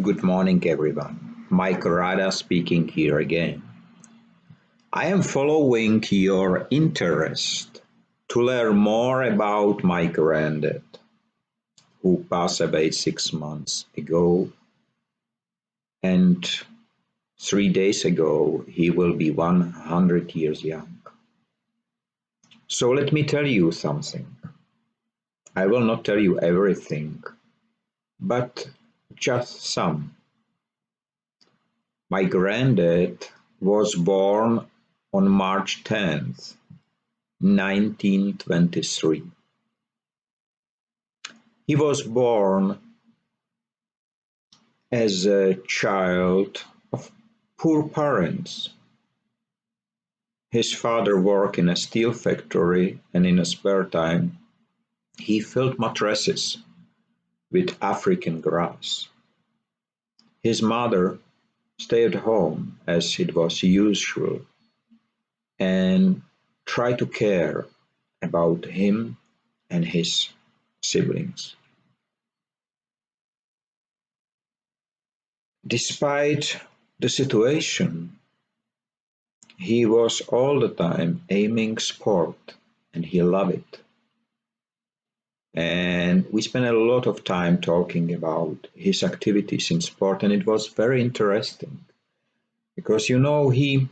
Good morning, everyone. Mike Rada speaking here again. I am following your interest to learn more about my granddad, who passed away 6 months ago, and 3 days ago he will be 100 years young. So let me tell you something. I will not tell you everything, but just some. My granddad was born on March 10th, 1923. He was born as a child of poor parents. His father worked in a steel factory, and in his spare time he filled mattresses with African grass. His mother stayed at home as it was usual and tried to care about him and his siblings. Despite the situation, he was all the time aiming sport and he loved it. And we spent a lot of time talking about his activities in sport, and it was very interesting because he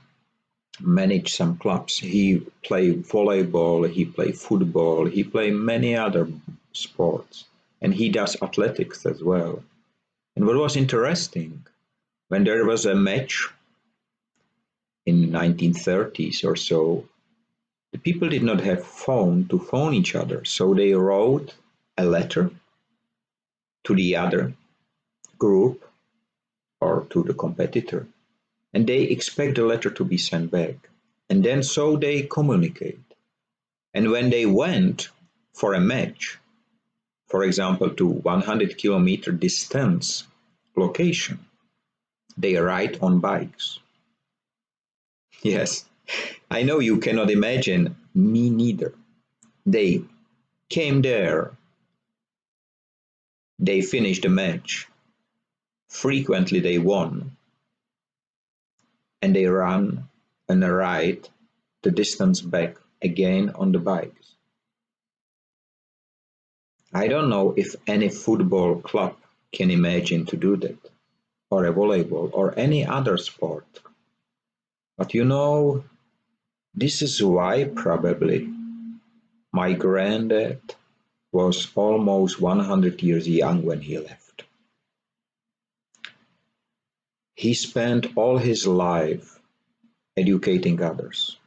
managed some clubs. He played volleyball, he played football, he played many other sports, and he does athletics as well. And what was interesting, when there was a match in 1930s or so, the people did not have phone to phone each other, so they wrote a letter to the other group or to the competitor, and they expect the letter to be sent back. And then so they communicate. And when they went for a match, for example, to 100-kilometer distance location, they ride on bikes. Yes, I know you cannot imagine, me neither. They came there, they finished the match, frequently they won, and they run and ride the distance back again on the bikes. I don't know if any football club can imagine to do that, or a volleyball, or any other sport. But this is why probably my granddad was almost 100 years young when he left. He spent all his life educating others.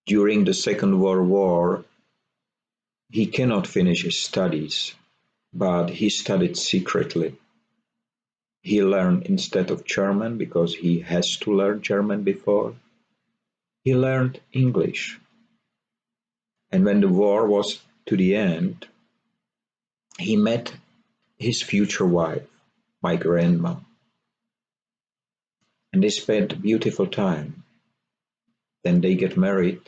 During the Second World War, he cannot finish his studies, but he studied secretly. He learned, instead of German, because he has to learn German before, he learned English. And when the war was to the end, he met his future wife, my grandma, and they spent a beautiful time. Then they get married,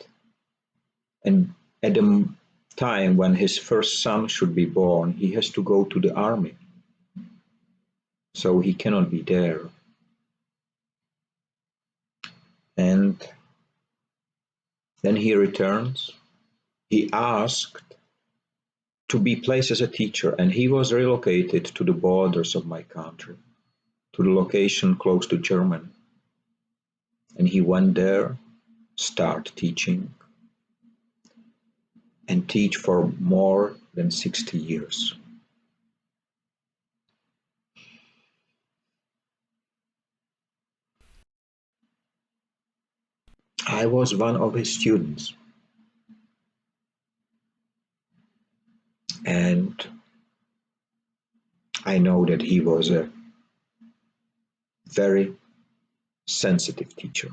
and at the time when his first son should be born, he has to go to the army, so he cannot be there. And then he returns. He asked to be placed as a teacher, and he was relocated to the borders of my country, to the location close to Germany. And he went there, start teaching, and teach for more than 60 years. I was one of his students, and I know that he was a very sensitive teacher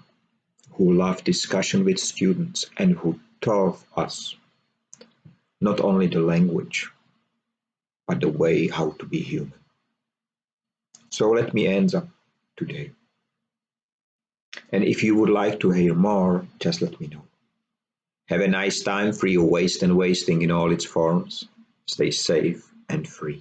who loved discussion with students and who taught us not only the language, but the way how to be human. So let me end up today. And if you would like to hear more, just let me know. Have a nice time, free of waste and wasting in all its forms. Stay safe and free.